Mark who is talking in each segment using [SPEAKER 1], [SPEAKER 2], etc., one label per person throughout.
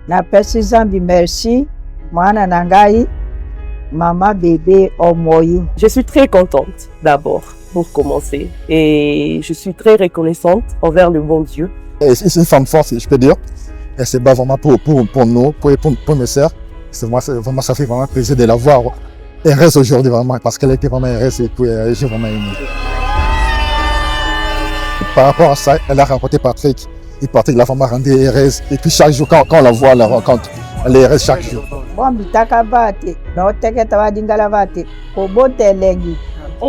[SPEAKER 1] Napesi Nzambe merci, mwana na ngai, maman bébé Omoyi.
[SPEAKER 2] Je suis très contente d'abord pour commencer et je suis très reconnaissante envers le bon Dieu.
[SPEAKER 3] C'est une femme forte, je peux dire. Elle se bat vraiment pour nous, pour mes sœurs. Vraiment, ça fait vraiment plaisir de la voir heureuse aujourd'hui, vraiment, parce qu'elle était vraiment heureuse et puis j'ai vraiment aimé. Par rapport à ça, elle a rencontré Patrick. Et Patrick l'a vraiment rendue heureuse. Et puis chaque jour, quand on la voit, on la rencontre, elle est heureuse chaque jour.
[SPEAKER 1] On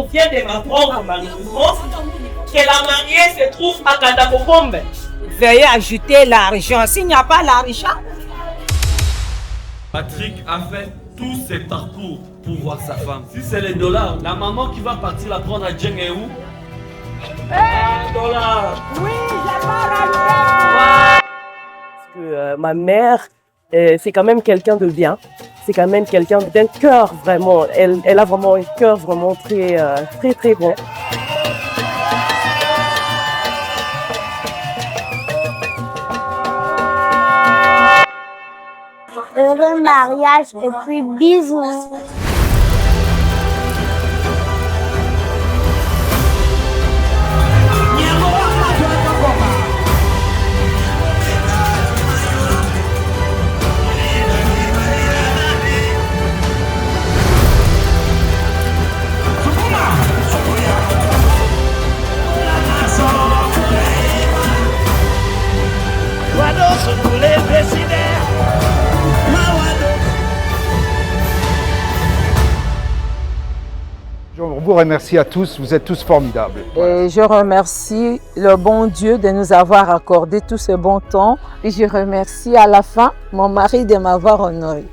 [SPEAKER 1] vient
[SPEAKER 2] de m'apprendre malheureusement que la mariée se trouve à Kandakobombe.
[SPEAKER 4] Veuillez ajouter l'argent. S'il n'y a pas l'argent.
[SPEAKER 5] Patrick a fait tout ce parcours pour voir sa femme. Si c'est les dollars, la maman qui va partir la prendre à Djeng est où? $1.
[SPEAKER 4] Oui, j'ai pas
[SPEAKER 2] Parce que ma mère, c'est quand même quelqu'un de bien. C'est quand même quelqu'un d'un cœur vraiment. Elle a vraiment un cœur vraiment très, très, très bon.
[SPEAKER 6] Heureux mariage et puis bisous.
[SPEAKER 7] Je vous remercie à tous, vous êtes tous formidables.
[SPEAKER 8] Et je remercie le bon Dieu de nous avoir accordé tout ce bon temps. Et je remercie à la fin mon mari de m'avoir honoré.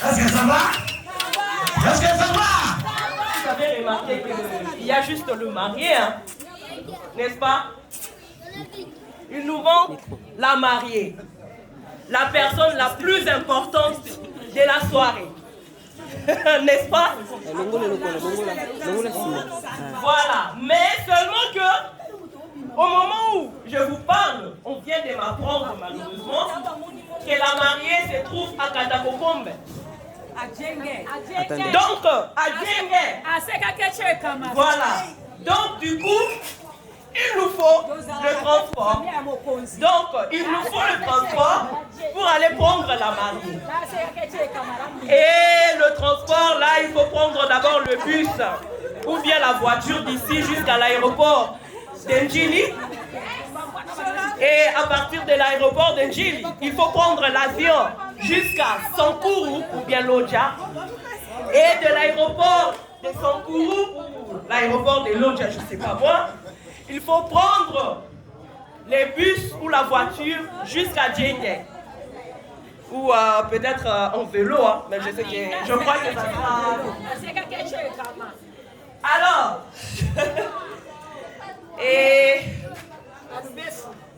[SPEAKER 9] Est-ce que ça va? Est-ce que ça va?
[SPEAKER 2] Vous avez remarqué qu'il y a juste le marié, hein? N'est-ce pas? Il nous manque la mariée, la personne la plus importante de la soirée. N'est-ce pas? Voilà, mais seulement que au moment où je vous parle, on vient de m'apprendre malheureusement que la mariée se trouve à Katakokombe. Donc, à Djenge. Voilà. Donc, du coup, il nous faut le transport. Donc, il nous faut le transport pour aller prendre la mariée. Et le transport, là, il faut prendre d'abord le bus ou bien la voiture d'ici jusqu'à l'aéroport d'Ndjili. Et à partir de l'aéroport d'Ndjili, il faut prendre l'avion jusqu'à Sankuru ou bien Lodja. Et de l'aéroport de Sankuru ou l'aéroport de Lodja, je ne sais pas moi, il faut prendre les bus ou la voiture jusqu'à Djenge. Ou peut-être en vélo, hein, mais je crois que ça sera... Alors, et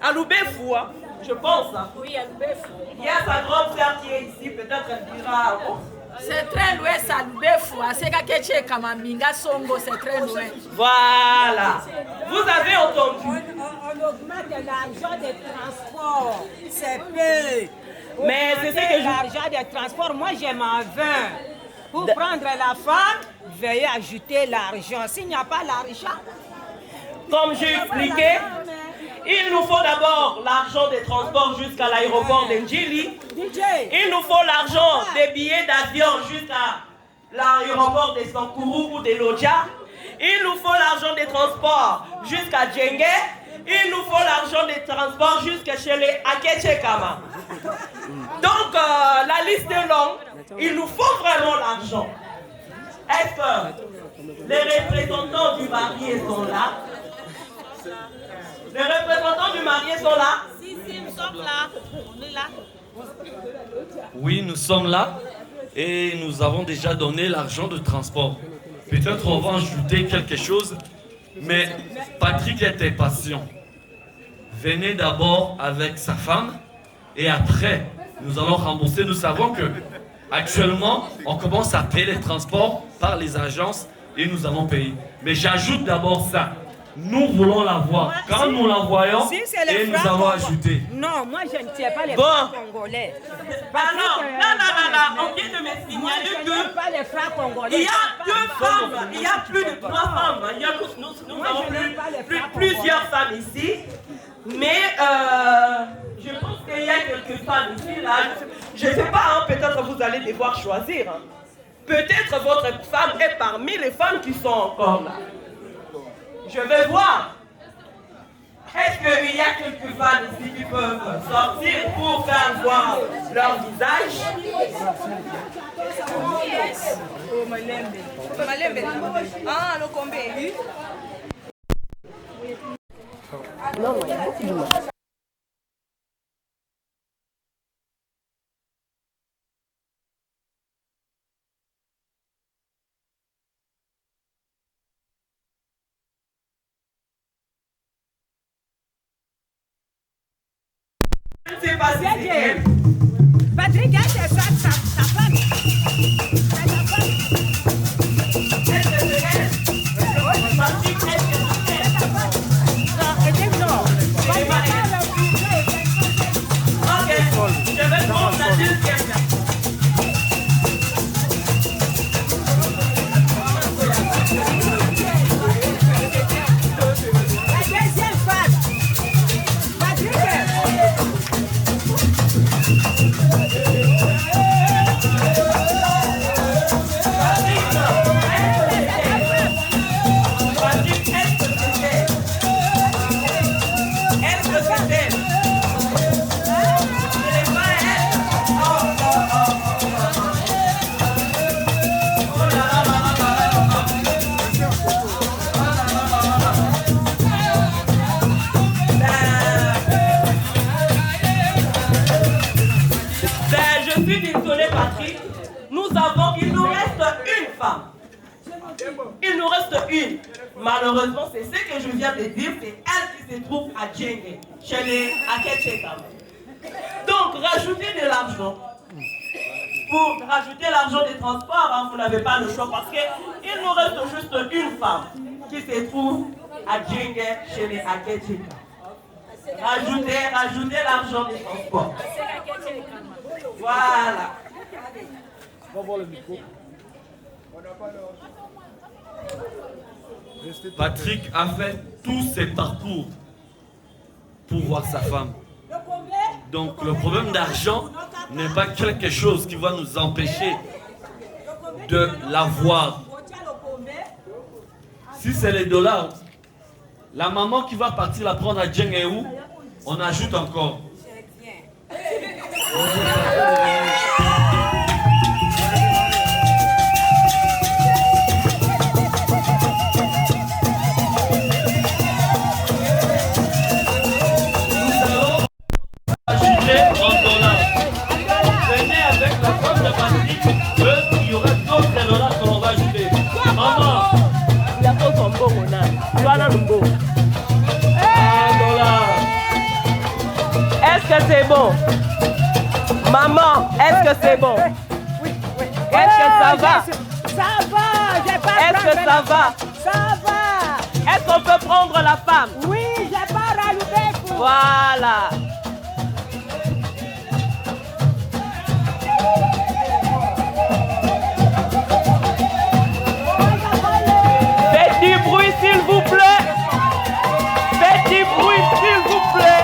[SPEAKER 2] à Loubefou, hein, je pense. Hein.
[SPEAKER 4] Oui, à Loubefou.
[SPEAKER 2] Il y a sa grande sœur qui est ici, peut-être elle dira... Oh.
[SPEAKER 4] C'est très loin, ça, Loubefou. C'est très loin.
[SPEAKER 2] Voilà. Vous avez entendu.
[SPEAKER 4] On augmente l'argent des transports. C'est peu.
[SPEAKER 2] Mais c'est ce que je...
[SPEAKER 4] L'argent des transports, moi j'ai ma 20. Pour prendre la femme, veuillez ajouter l'argent. S'il n'y a pas l'argent...
[SPEAKER 2] Comme j'ai expliqué, il nous faut d'abord l'argent des transports jusqu'à l'aéroport d'Ndjili. Il nous faut l'argent des billets d'avion jusqu'à l'aéroport de Sankuru ou de Lodja. Il nous faut l'argent des transports jusqu'à Djenge. Il nous faut l'argent des transports jusqu'à chez les Aketchekama. Donc la liste est longue. Il nous faut vraiment l'argent. Est-ce que les représentants du marié sont là? Les représentants du marié sont là?
[SPEAKER 4] Si, nous sommes là. On est là.
[SPEAKER 5] Oui, nous sommes là et nous avons déjà donné l'argent de transport. Peut-être on va ajouter quelque chose, mais Patrick était patient. Venez d'abord avec sa femme et après, nous allons rembourser. Nous savons que actuellement, on commence à payer les transports par les agences et nous allons payer. Mais j'ajoute d'abord ça. Nous voulons la voir. Quand nous la voyons, et nous allons ajouter.
[SPEAKER 4] Non, moi je ne tiens pas les francs congolais.
[SPEAKER 2] Alors, là, on vient de me signaler que il y a deux femmes, il y a plus de 3 femmes. Nous avons plusieurs femmes ici. Mais je pense qu'il y a quelques femmes ici, là. Je ne sais pas, hein, peut-être vous allez devoir choisir. Hein. Peut-être votre femme est parmi les femmes qui sont encore là. Je vais voir. Est-ce qu'il y a quelques femmes ici qui peuvent sortir pour faire voir leur visage? Ah, le combé. Je ne sais pas si c'est elle.
[SPEAKER 4] Patrick, elle est sa femme. C'est sa femme.
[SPEAKER 2] Est-ce que c'est elle? Patrick, est-ce que c'est elle?
[SPEAKER 4] Non.
[SPEAKER 2] Ok, je vais prendre la deuxième personne.
[SPEAKER 4] La deuxième femme. Patrick.
[SPEAKER 2] Il nous reste une. Malheureusement, c'est ce que je viens de dire, c'est elle qui se trouve à Djenge, chez les Aketchekama. Donc, rajoutez de l'argent. Pour rajouter l'argent des transports, hein, vous n'avez pas le choix parce qu'il nous reste juste une femme qui se trouve à Djenge, chez les Aketchekama. Rajoutez l'argent du transport. Voilà.
[SPEAKER 7] On va voir le micro.
[SPEAKER 5] Patrick a fait tous ses parcours pour voir sa femme. Donc le problème d'argent n'est pas quelque chose qui va nous empêcher de la voir. Si c'est les dollars, la maman qui va partir la prendre à Djengeou, on ajoute encore.
[SPEAKER 2] Est-ce que c'est bon? Maman, est-ce que c'est bon?
[SPEAKER 4] Oui.
[SPEAKER 2] Est-ce que ça va?
[SPEAKER 4] Ça va, j'ai pas
[SPEAKER 2] Est-ce que ça va?
[SPEAKER 4] Ça va.
[SPEAKER 2] Est-ce qu'on peut prendre la femme?
[SPEAKER 4] Oui, j'ai pas rajouté pour...
[SPEAKER 2] Voilà. Faites du bruit s'il vous plaît. Faites du bruit s'il vous plaît.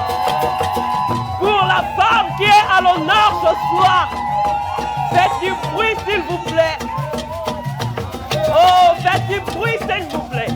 [SPEAKER 2] Pour la femme qui est à l'honneur ce soir. Faites du bruit s'il vous plaît. Oh, faites du bruit s'il vous plaît.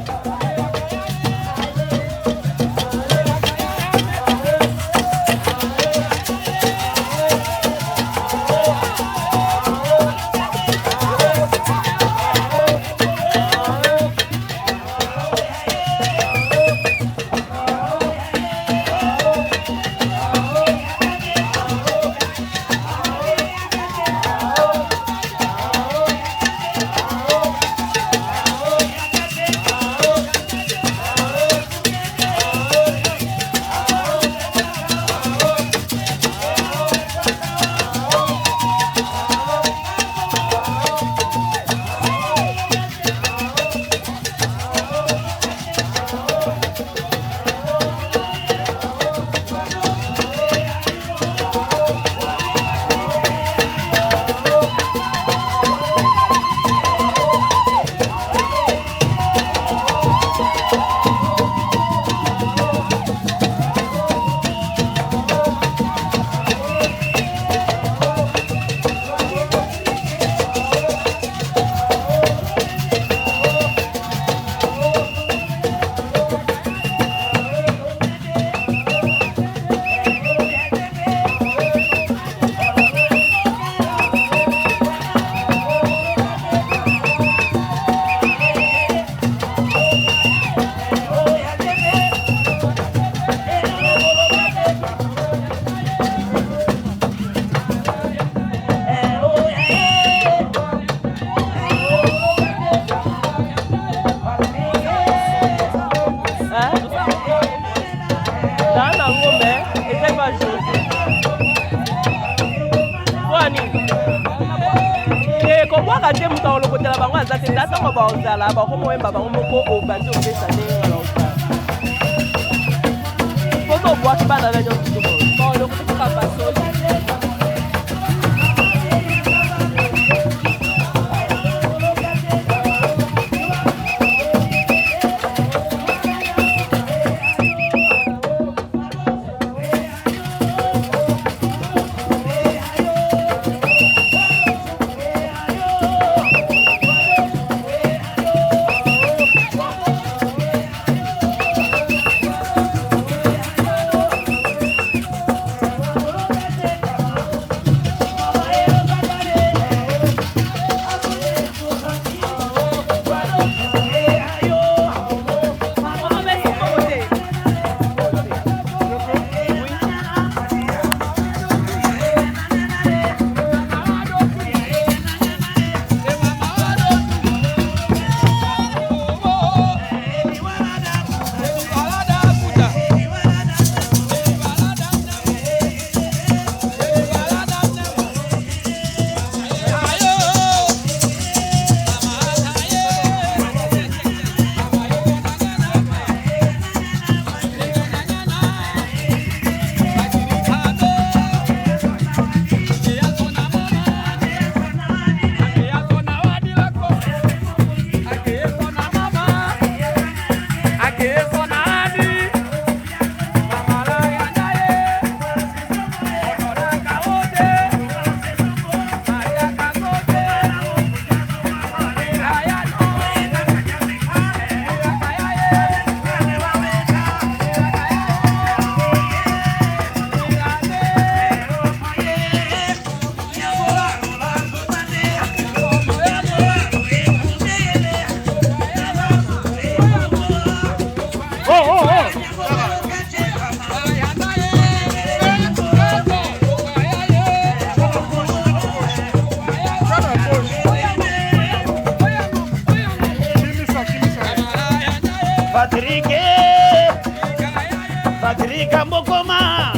[SPEAKER 10] Patrick Mbokoma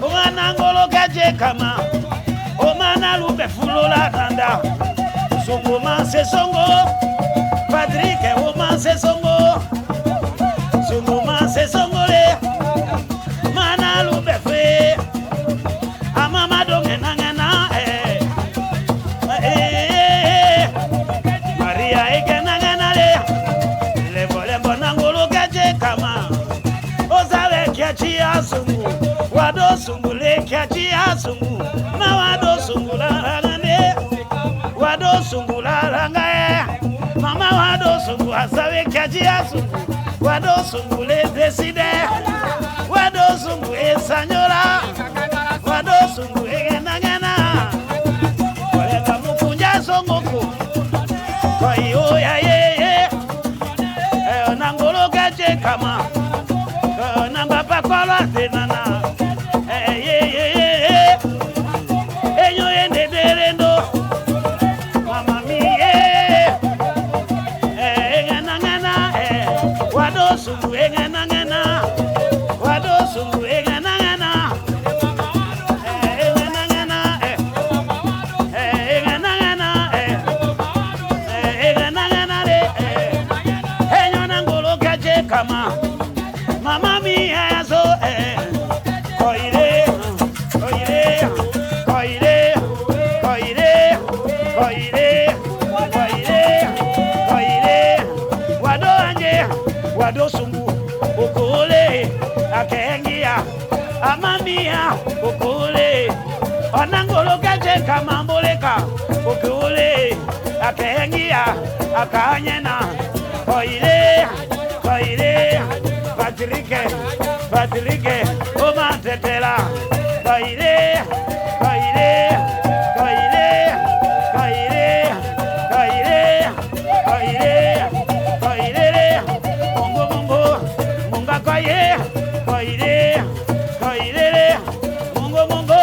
[SPEAKER 10] Omana ngolo gaje kama Omana lube fulola tanda Songo manse songo Patrick omanse songo Songo manse songo le Mana lube fe Amama donge nangena Maria ege nangena le Lembo lembo nangolo gaje kama Ozale kiachi asungu Wado sungu le kiachi asungu Na wado sungu la rangane Wado sungu la rangae Mama wado sungu asawe kiachi asungu Wado sungu le deside Wado sungu esanyola Wado sungu egena gena Walega mukunja songoku Koi oya ye Nangolo gaje kama Namba pakola tenana Eyo ende derendo Mama mi Engana ngana Wado sungu engana ngana Wado sungu engana ngana Engana ngana Engana ngana Engana ngana Eyo nangolo gaje kama Mama mia so koire koire koire koire koire koire koire wado anje wado sungu okole akengia amamia okole onangolo gaje kama mboleka okole akengia akanyena koire koire Patrick, Oma tetela, Kaire, Kaire, Kaire, Kaire, Kaire, Kaire, Kaire, Mongo Mongo, Monga Kaire, Kaire, Kaire, Mongo Mongo,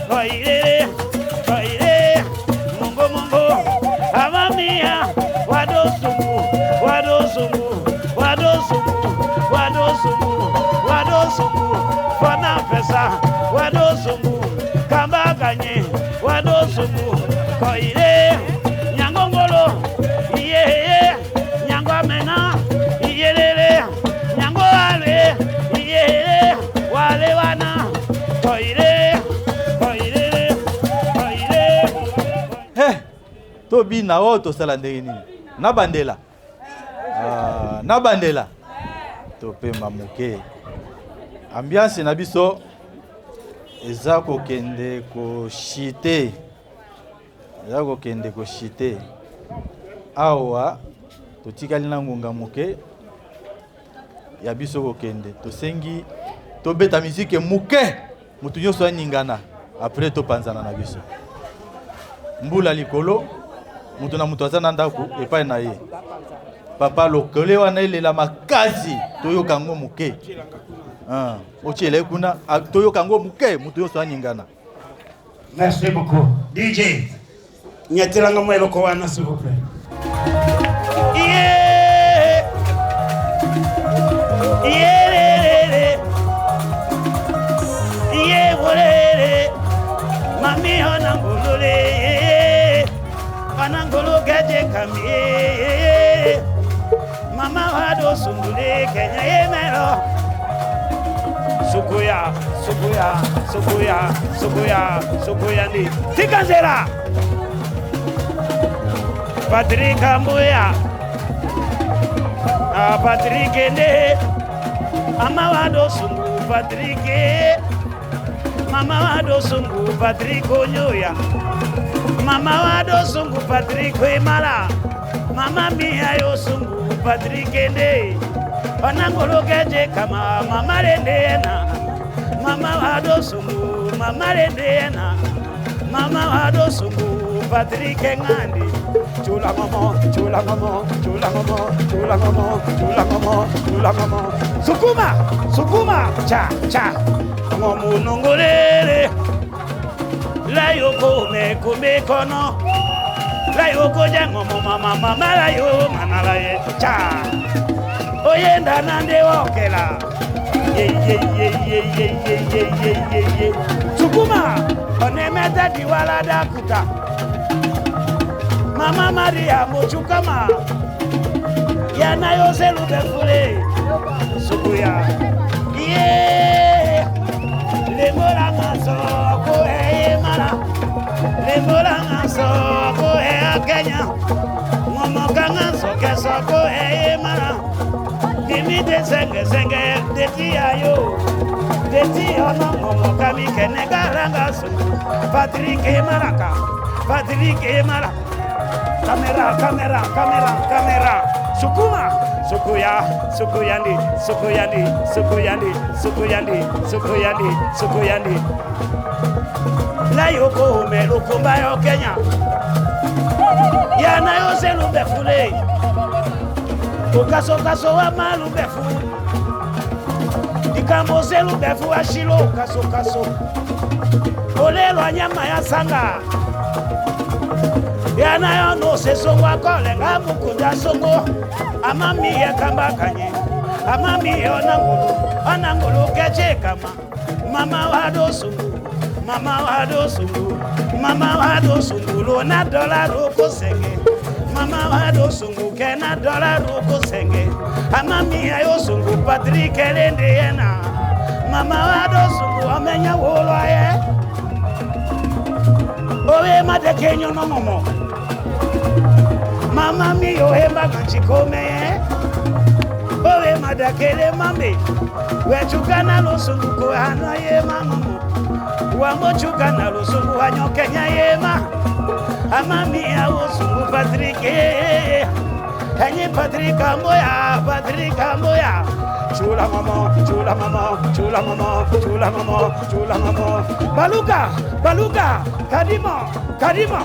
[SPEAKER 10] Kaire, Kaire, Mongo Mongo, Amamia, Wado Sumu, Wado Sumu, Wado Sumu. Wado sungu, fana pesa, wado sungu, kamba ganye, wado sungu, koire, nyangongolo, iye, nyango mena, iye lele, nyango wale, iye, wale wana, koire, koire, koire.
[SPEAKER 11] Hey, tobi na o to sala ndenge nini? Na bandela. Na bandela. Topema moke ambiance na biso eza kokende ko shite awa totikali na ngonga moke ya biso kokende tosengi tobeta musique moke mutu nyonso aningana après topanzana na biso mbula likolo mutu na mutu aza na ndako epai na ye papa lokole wana elela makasi toyoka ngo muke ochiele kuna toyoka ngo muke mutu yoso aningana.
[SPEAKER 10] Merci beaucoup. DJ nyatiranga mwelo ko wana s'il vous plaît. Yeah. Yeah. Yeah volere. Mami hona ngolole. Kana ngolo gaje kamie. Mama wado sungule Kenya yemero Sukuya, Sukuya, Sukuya, Sukuya, Sukuya ni Tikanzera Patrick Mbuya Patrick ne Mama wado sungu Patrick Mama wado sungu Patrick Onyoya Mama wado sungu Patrick Imala Mama mia yo sungu Patrick ne Panangolo gaje kama mama rendena Mama wado sungu mama rendena Mama wado sungu Patrick ngandi Chula momo, chula momo, chula momo, chula momo, chula momo, chula momo Sukuma, sukuma, cha, cha Ngomu nongolele La yoko me kume kono La yoko jango mama mama la yo manala ye cha Oyenda nande wokela Ye Sukuma, onemeta diwala dakuta. Mama Maria Mochukama, Yana Yoselu Befule, Sukuya, yeah, Lemolanga Soko, Mara, Lemolanga Soko, Kenya, Momokanga Soke Soko, Mara, give me the senge, the Tiayo, the Tiono, Momokami, Kenegaranga, Patrick Maraka, Patrick Maraka. Kamera. Sukuma. Sukuyandi. La yoko me lukumba yo Kenya. Yana yo selu befule. Kaso wa malu befu. Dikambo selu befu ashilo kaso. Olelo anyama ya sanga. Yana yo no se songo kole ngamu kunda songo amami ya kambakanye amami onangulu keche kama mama wado sungu lona dollar roko senge mama wado sungu kena dollar roko senge amami ya sungu Patrick elende yena mama wado sungu amenya wolo ye owe mate kenyo no momo mama mi yo hemba kanchikome owe madakele mambe wechukana losungu ko hano ye mama wambo chukana losungu hanyo Kenya yema amami ya osungu Patrick henye Patrick amboya chula mama baluka kadimo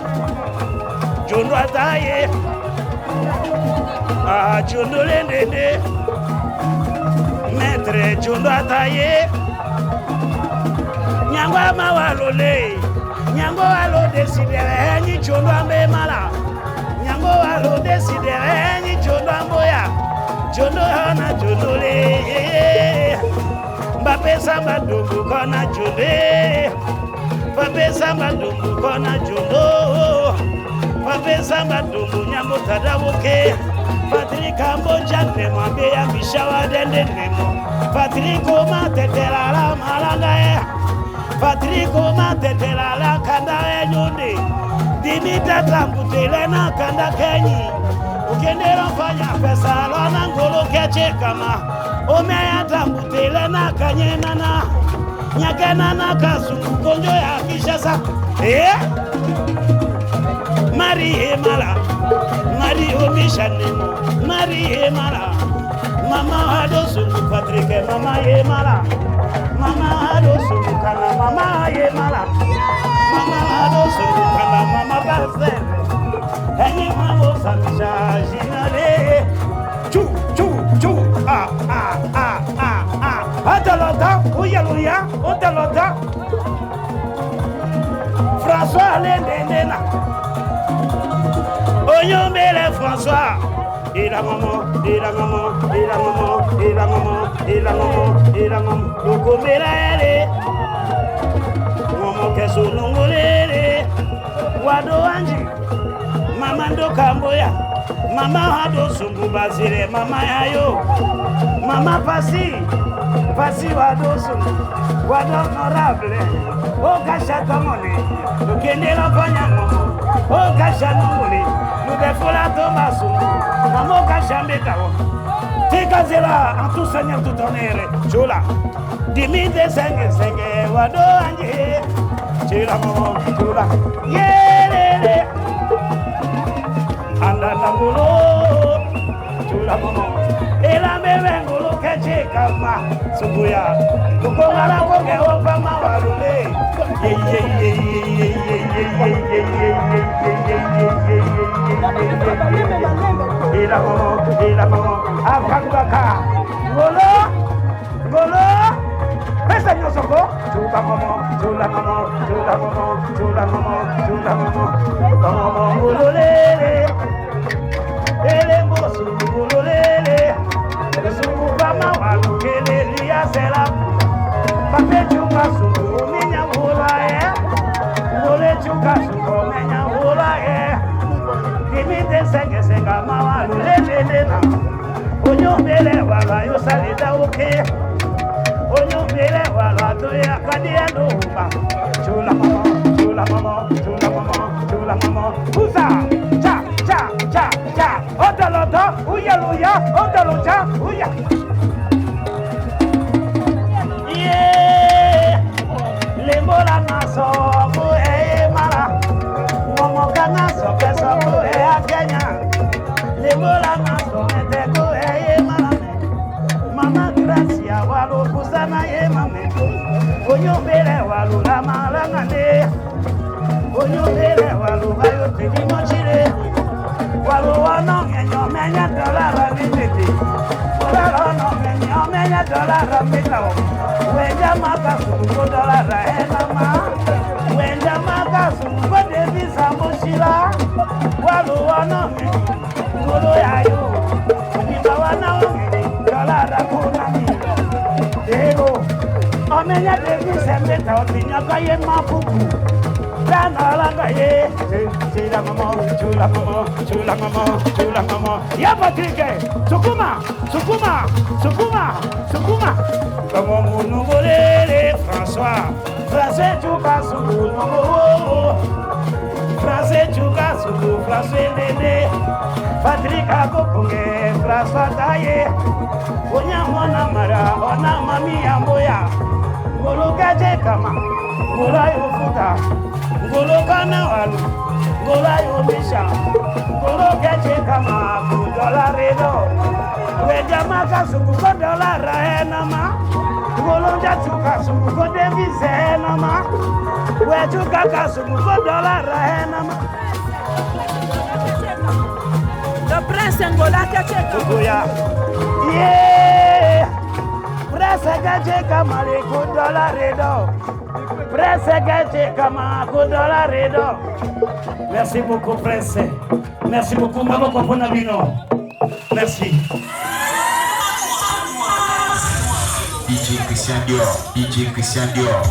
[SPEAKER 10] Jondo ataye Jondo lendende Maître Jondo ataye Nyangwa mawalole Nyango walo desidere Nyi Jondo ambe mala Nyango walo desidere Nyi Jondo amboya Jondo hana Jondo le Mbape samba dungu kona Jondo Mbape samba dungu kona Jondo Papesa madungu nyambo tadawoke Patrick Amboja nemo ambe ya mishawa dende nemo Patrick Oma tetela la malanga e Patrick Oma tetela la kanda e nyonde Dimita tambutele na kanda kenyi Ukenero fanya pesa lona ngolo keche kama Ome ya tambutele na kanyena na Nyakena na kasungu konjo ya kishasa Marie Mala, Marie Omishanemo, Marie Mala, Mama Ado Sungu Patrick, Mama Ye Mala, Mama Ado Sungu Kana, Mama Ye Mala, Mama Ado Sungu Kana, Mama Barzel, Henny Mamo Samisha, Ginale, Chou, Atalota, Ouyalouya, Otalota, François Lendena. Oyombele François, et la maman, Okomela Momo keso nongolele, Wado Anji, Mama Ndo Kamboya, Mama Hado Sungu Bazile, Mama Yayo, Mama Pasi Wado Sungu, Wado Honorable, Okasha Kamone, Ukendela Panyamomo, Okasha Nongole, Nubefola Thomas, Mamoka Chambekawo. Tekazela en tout seigneur tout honneur. Chola. Dimite senge wado anje. Chila momo chola. Yele. Anda nangulo. Chola momo. Ela mebe ngulo keche kama subuya. Tukongala koke opa mawarule. Ila momo, afangaka, golo, pesa nyosoko, chula momo, gulolele, ele mosu gulolele, suku bama walukele liya sela, Pape chuka sungu menya hula Ngole chuka sungu menya hula Dimite senge senga mawa lulele na Onyo mele wala yo salida oke Onyo mele wala doya kadia doba Chula mama, chula mama, chula mama, chula mama Uza, cha, cha, cha, cha Odaloto, uya luya, odalocha, uya Yeah, lembola naso buhe mara Momoka naso keso buhe akenya Lembola naso mete buhe mara Mama Gracia walu kusana ye mame Onyo bere walu la malangane Onyo bere walu hayo tedi mochire Walu wano menyo menya dolara nititi Walu menyo menya dolara mitao Wenja maka suko dolara enama Wenja maka suko devisa mochila Walu wano menyo Ngolo yayo Nibawana wangeni dolara kunami Ego Omenya devisa meta otinya kaye mapupu Lana langa ye Chula mama, chula mama, chula mama, chula mama Ya Patrick, sukuma, sukuma, sukuma, sukuma Como munugolele François Français chuka suku nungo Français chuka suku Français lele Patrick akopunge François taye Onya mona mara, ona mami amboya Ngolo gaje kama, ngolo yofuta Ngolo kana walu, ngolo yobisha Ngolo gaje kama, $2 redo Weja maka suku ko $1 enama Ngolo jatuka suku ko devise enama Wejuka ka suku ko $1 enama
[SPEAKER 4] Le prince Ngola Kacheka.
[SPEAKER 10] Yeah, prince gaje kama le $1 redo Prince gaje kama $1 redo Merci beaucoup prince. Merci beaucoup Mama Kopona Bino. Merci.
[SPEAKER 12] DJ Christian Dior, DJ Christian Dior.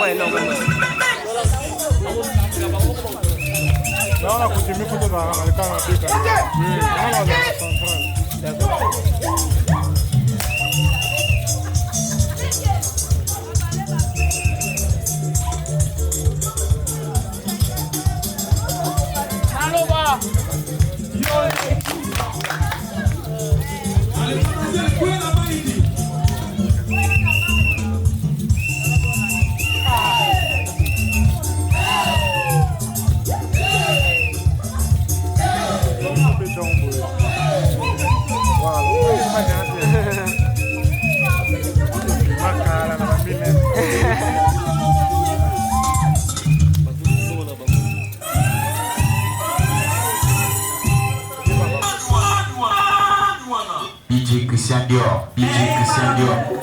[SPEAKER 7] Ouais, non, mais... Là, on a continué pour dans le camp africain.
[SPEAKER 12] DJ Christian Dior, DJ Christian Dior.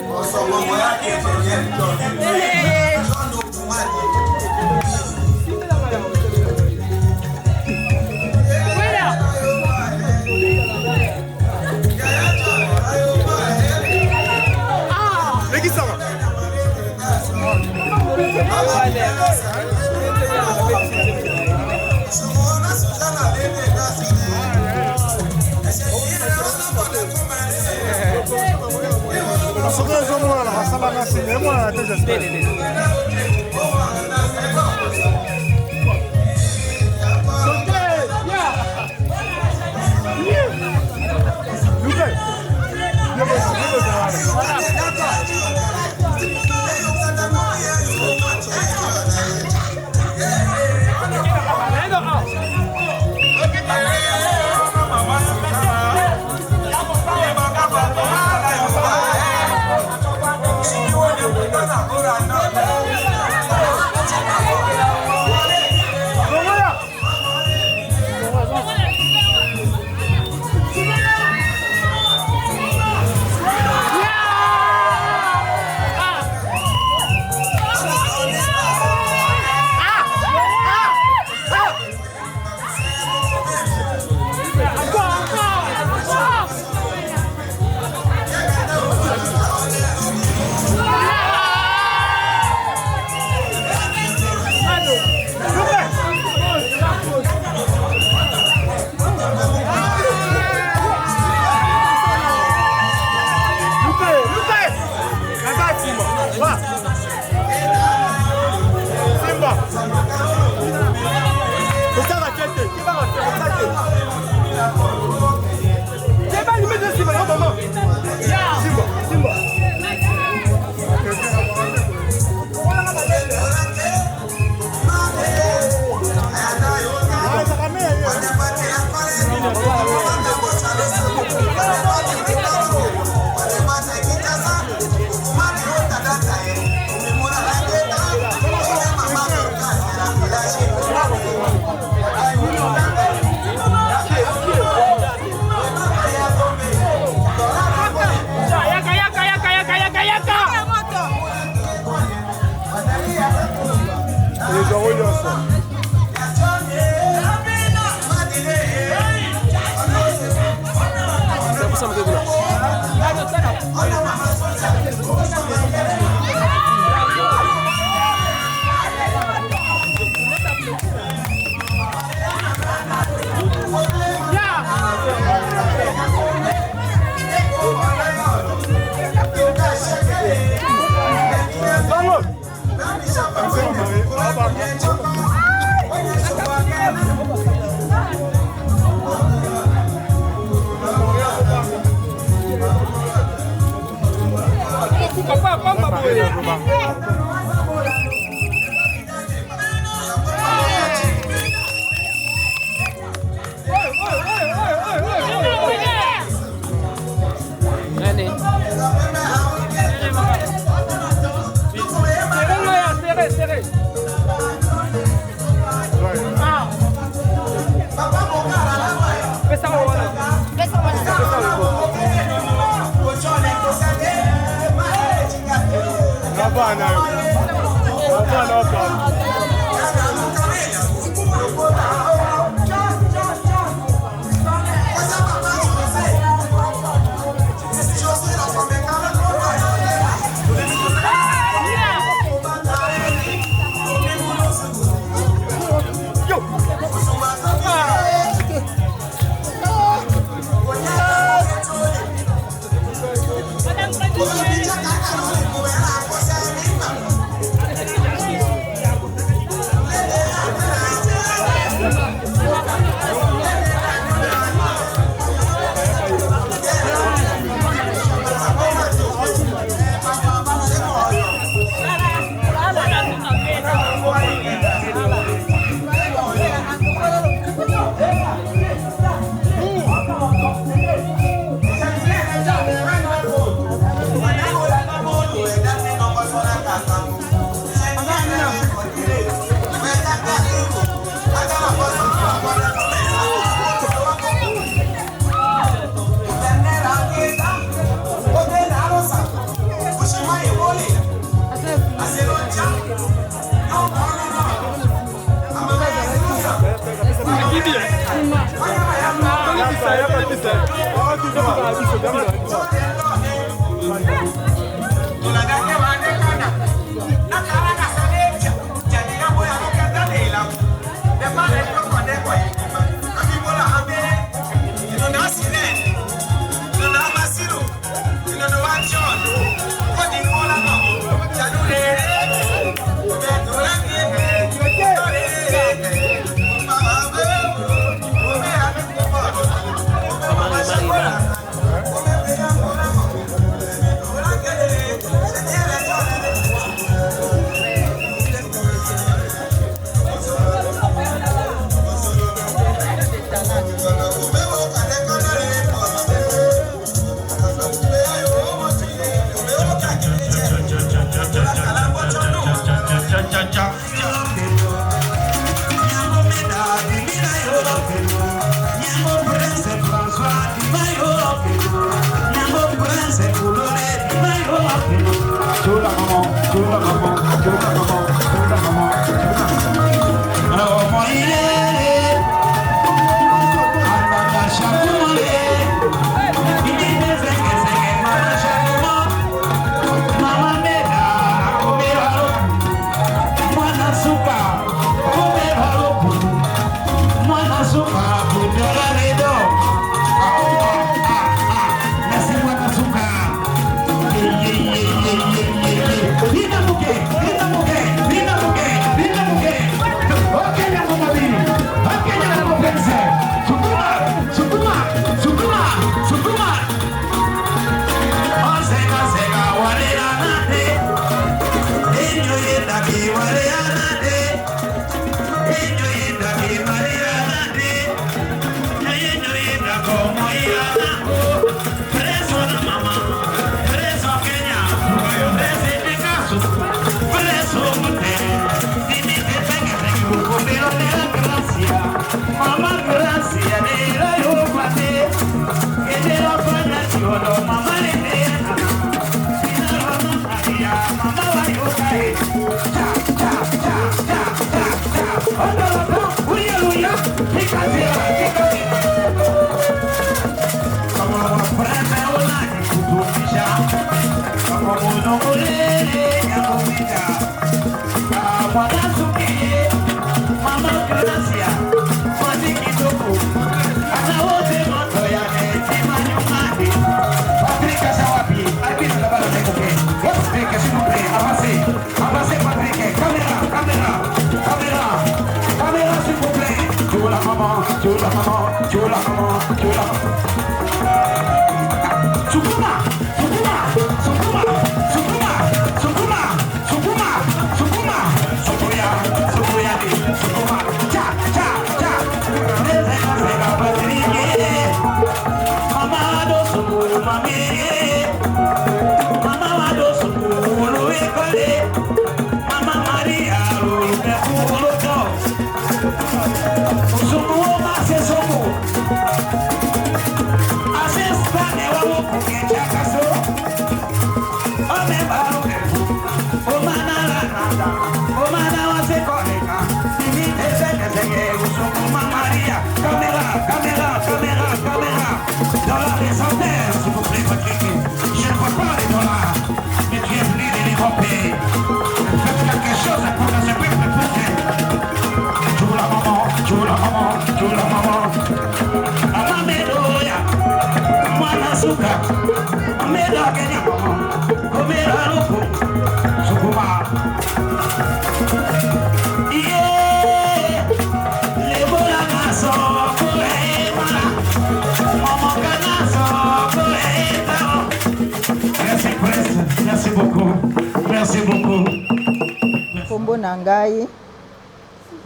[SPEAKER 1] Kombo na ngai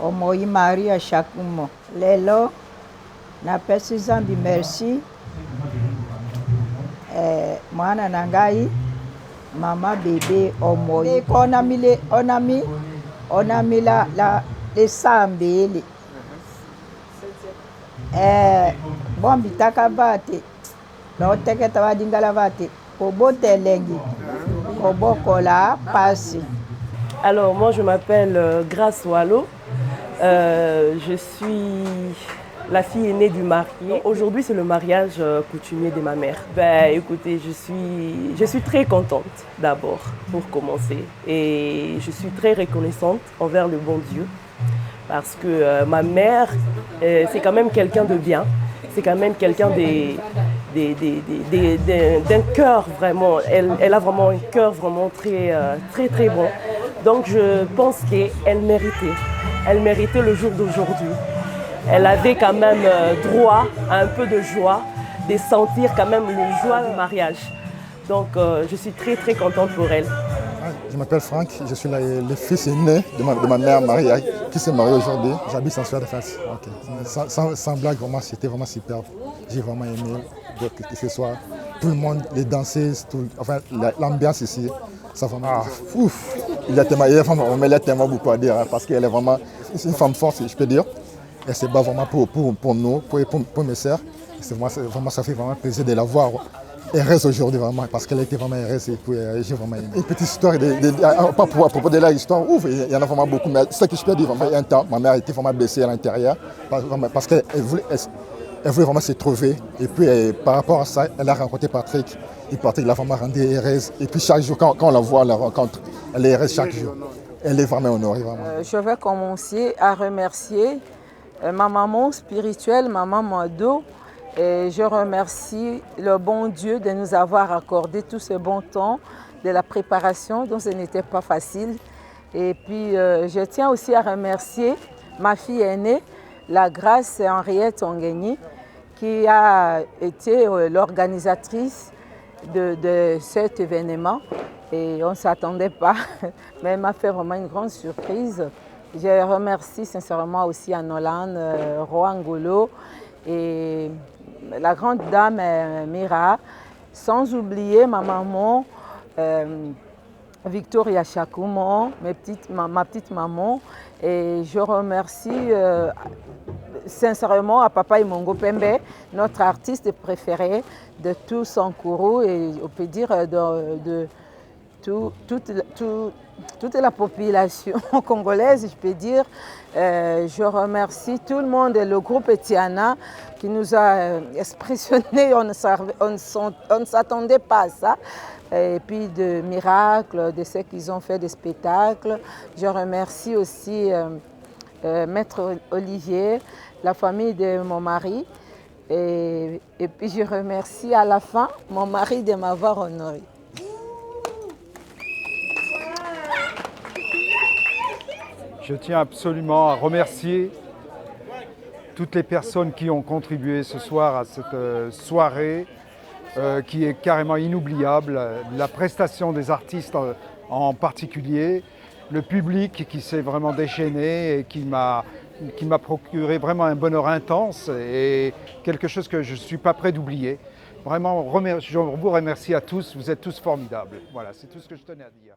[SPEAKER 1] Omoi Maria Shakumo. Lelo napesi Nzambe merci. Mwana na ngai mama bébé Omoi. Onami la lesambeli. Bombi takabate. No teketa wadingala bate. Kobotelengi. Kobokola pasi.
[SPEAKER 2] Alors, moi, je m'appelle Grace Wallo. Je suis la fille aînée du marié. Aujourd'hui, c'est le mariage coutumier de ma mère. Ben, écoutez, je suis très contente d'abord, pour commencer. Et je suis très reconnaissante envers le bon Dieu. Parce que ma mère, c'est quand même quelqu'un de bien. C'est quand même quelqu'un d'un cœur vraiment. Elle a vraiment un cœur vraiment très bon. Donc je pense qu'elle méritait. Elle méritait le jour d'aujourd'hui. Elle avait quand même droit à un peu de joie, de sentir quand même le joie du mariage. Donc je suis très contente pour elle.
[SPEAKER 3] Je m'appelle Franck, je suis le fils aîné de ma mère Maria qui s'est mariée aujourd'hui. J'habite sans Suède de face. Okay. Sans blague, vraiment, c'était vraiment superbe. J'ai vraiment aimé que ce soit tout le monde, les danseuses, l'ambiance ici. Ça vraiment, il y a tellement beaucoup à dire parce qu'elle est vraiment une femme forte, je peux dire. Elle se bat vraiment pour nous, pour mes sœurs. Ça fait vraiment plaisir de la voir heureuse aujourd'hui vraiment parce qu'elle était vraiment heureuse et puis j'ai vraiment aimé. Une petite histoire, pas à propos de l'histoire, il y en a vraiment beaucoup, mais ce que je peux dire, vraiment, il y a un temps, ma mère était vraiment blessée à l'intérieur parce qu'elle voulait vraiment se trouver et puis par rapport à ça, elle a rencontré Patrick et Patrick l'a vraiment rendue heureuse et puis chaque jour quand on la voit, on la rencontre, elle est heureuse chaque jour. Elle est vraiment honorée. Vraiment.
[SPEAKER 8] Je vais commencer à remercier ma maman spirituelle, maman Mado. Et je remercie le bon Dieu de nous avoir accordé tout ce bon temps de la préparation, dont ce n'était pas facile. Et puis, je tiens aussi à remercier ma fille aînée, la Grâce Henriette Ongeni, qui a été l'organisatrice de cet événement. Et on ne s'attendait pas, mais elle m'a fait vraiment une grande surprise. Je remercie sincèrement aussi à Nolan, Roangolo et la grande dame Mira, sans oublier ma maman Victoria Chakoumo, ma petite maman. Et je remercie sincèrement à Papa Imongo Pembe, notre artiste préféré de tout Sankuru et on peut dire de toute la population congolaise, je peux dire. Je remercie tout le monde et le groupe Etiana qui nous a expressionnés, on ne s'attendait pas à ça. Et puis de miracles, de ceux qui ont fait des spectacles. Je remercie aussi Maître Olivier, la famille de mon mari. Et puis je remercie à la fin mon mari de m'avoir honoré.
[SPEAKER 7] Je tiens absolument à remercier toutes les personnes qui ont contribué ce soir à cette soirée qui est carrément inoubliable. La prestation des artistes en particulier, le public qui s'est vraiment déchaîné et qui m'a procuré vraiment un bonheur intense et quelque chose que je ne suis pas prêt d'oublier. Vraiment, je vous remercie à tous, vous êtes tous formidables. Voilà, c'est tout ce que je tenais à dire.